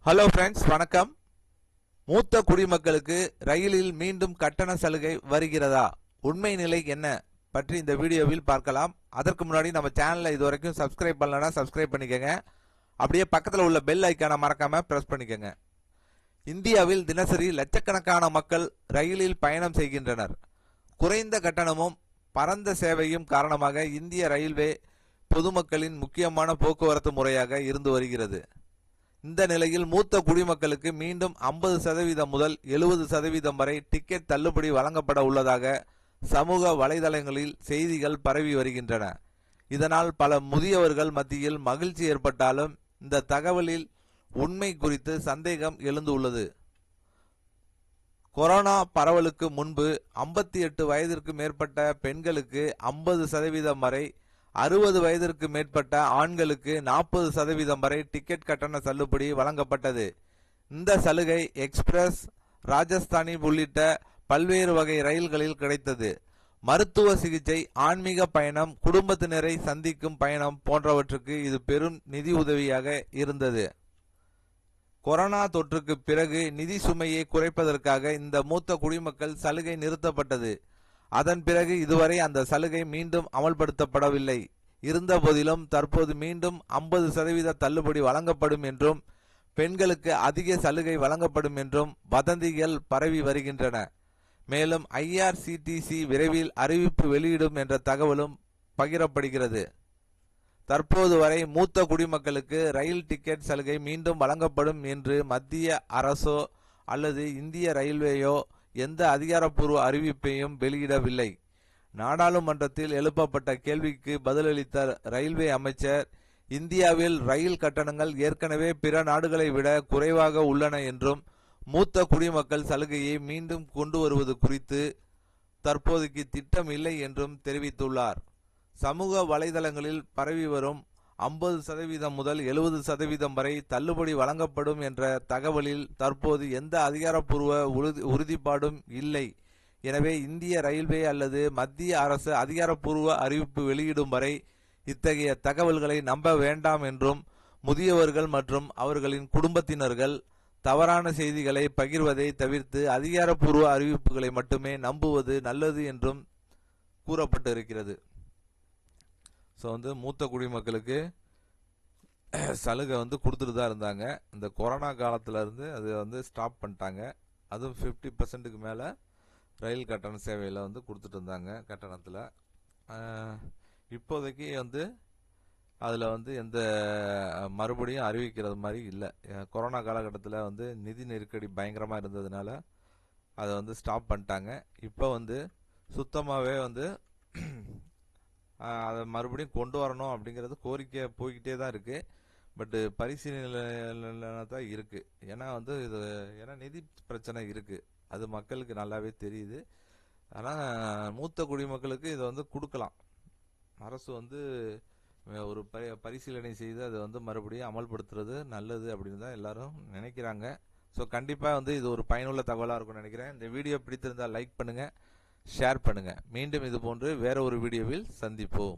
Hello friends, வணக்கம். மூத்த குடிமக்களுக்கு ரயிலில் மீண்டும் கட்டண சலுகை வருகிறதா? உண்மை நிலை என்ன பற்றி இந்த வீடியோவில் பார்க்கலாம். அதற்கு முன்னாடி நம்ம சேனலை இதுவரைக்கும் சப்ஸ்கிரைப் பண்ணலன்னா சப்ஸ்கிரைப் பண்ணிக்கோங்க. அப்படியே பக்கத்தில் உள்ள பெல் ஐக்கானை மறக்காம பிரஸ் பண்ணிக்கோங்க. இந்தியாவில் தினசரி லட்சக்கணக்கான மக்கள் ரயிலில் பயணம் செய்கின்றனர். குறைந்த கட்டணமும் பரந்த சேவையும் காரணமாக இந்திய ரயில்வே பொதுமக்களின் முக்கியமான போக்குவரத்து முறையாக இருந்து வருகிறது. இந்த நிலையில் மூத்த குடிமக்களுக்கு மீண்டும் 50% முதல் 70% வரை டிக்கெட் தள்ளுபடி வழங்கப்பட உள்ளதாக சமூக வலைதளங்களில் செய்திகள் பரவி வருகின்றன. இதனால் பல முதியவர்கள் மத்தியில் மகிழ்ச்சி ஏற்பட்டாலும் இந்த தகவலில் உண்மை குறித்து சந்தேகம் எழுந்துள்ளது. கொரோனா பரவலுக்கு முன்பு 58 வயதிற்கு மேற்பட்ட பெண்களுக்கு 50% வரை, 60 வயதிற்கு மேற்பட்ட ஆண்களுக்கு 40% வரை டிக்கெட் கட்டண தள்ளுபடி வழங்கப்பட்டது. இந்த சலுகை எக்ஸ்பிரஸ், ராஜஸ்தானி உள்ளிட்ட பல்வேறு வகை ரயில்களில் கிடைத்தது. மருத்துவ சிகிச்சை, ஆன்மீக பயணம், குடும்பத்தினரை சந்திக்கும் பயணம் போன்றவற்றுக்கு இது பெரும் நிதி உதவியாக இருந்தது. கொரோனா தொற்றுக்கு பிறகு நிதி சுமையை குறைப்பதற்காக இந்த மூத்த குடிமக்கள் சலுகை நிறுத்தப்பட்டது. அதன் பிறகு இதுவரை அந்த சலுகை மீண்டும் அமல்படுத்தப்படவில்லை. இருந்த போதிலும் தற்போது மீண்டும் 50% தள்ளுபடி வழங்கப்படும் என்றும் பெண்களுக்கு அதிக சலுகை வழங்கப்படும் என்றும் வதந்திகள் பரவி வருகின்றன. மேலும் IRCTC விரைவில் அறிவிப்பு வெளியிடும் என்ற தகவலும் பகிரப்படுகிறது. தற்போது வரை மூத்த குடிமக்களுக்கு ரயில் டிக்கெட் சலுகை மீண்டும் வழங்கப்படும் என்று மத்திய அரசோ அல்லது இந்திய ரயில்வேயோ எந்த அதிகாரப்பூர்வ அறிவிப்பையும் வெளியிடவில்லை. நாடாளுமன்றத்தில் எழுப்பப்பட்ட கேள்விக்கு பதிலளித்த ரயில்வே அமைச்சர், இந்தியாவில் ரயில் கட்டணங்கள் ஏற்கனவே பிற நாடுகளை விட குறைவாக உள்ளன என்றும் மூத்த குடிமக்கள் சலுகையை மீண்டும் கொண்டு வருவது குறித்து தற்போதைக்கு திட்டம் இல்லை என்றும் தெரிவித்துள்ளார். சமூக வலைதளங்களில் பரவி வரும் 50% முதல் 70% வரை தள்ளுபடி வழங்கப்படும் என்ற தகவலில் தற்போது எந்த அதிகாரப்பூர்வ உறுதிப்பாடும் இல்லை. எனவே இந்திய ரயில்வே அல்லது மத்திய அரசு அதிகாரப்பூர்வ அறிவிப்பு வெளியிடும் வரை இத்தகைய தகவல்களை நம்ப வேண்டாம் என்றும், முதியவர்கள் மற்றும் அவர்களின் குடும்பத்தினர்கள் தவறான செய்திகளை பகிர்வதை தவிர்த்து அதிகாரப்பூர்வ அறிவிப்புகளை மட்டுமே நம்புவது நல்லது என்றும் கூறப்பட்டிருக்கிறது. மூத்த குடிமக்களுக்கு சலுகை கொடுத்துட்டு தான் இருந்தாங்க. இந்த கொரோனா காலத்துல இருந்து அது ஸ்டாப் பண்ணிட்டாங்க. அதுவும் 50%க்கு மேலே ரயில் கட்டண சேவையில் கொடுத்துட்டு இருந்தாங்க கட்டணத்தில். இப்போதைக்கு அதில் எந்த மறுபடியும் அறிவிக்கிறது மாதிரி இல்லை. கொரோனா காலகட்டத்தில் நிதி நெருக்கடி பயங்கரமாக இருந்ததுனால அதை ஸ்டாப் பண்ணிட்டாங்க. இப்போ சுத்தமாகவே அதை மறுபடியும் கொண்டு வரணும் அப்படிங்கிறது கோரிக்கை போய்கிட்டே தான் இருக்கு. பட் பரிசீலனை தான் இருக்கு. ஏன்னா ஏன்னா நிதி பிரச்சனை இருக்கு, அது மக்களுக்கு நல்லாவே தெரியுது. ஆனால் மூத்த குடிமக்களுக்கு இதை கொடுக்கலாம். அரசு ஒரு பரிசீலனை செய்து அதை மறுபடியும் அமல்படுத்துறது நல்லது அப்படின்னு தான் எல்லாரும் நினைக்கிறாங்க. ஸோ கண்டிப்பாக இது ஒரு பயனுள்ள தகவலாக இருக்கும்னு நினைக்கிறேன். இந்த வீடியோ பிடித்திருந்தால் லைக் பண்ணுங்க, ஷேர் பண்ணுங்க. மீண்டும் இது போன்று வேற ஒரு வீடியோவில் சந்திப்போம்.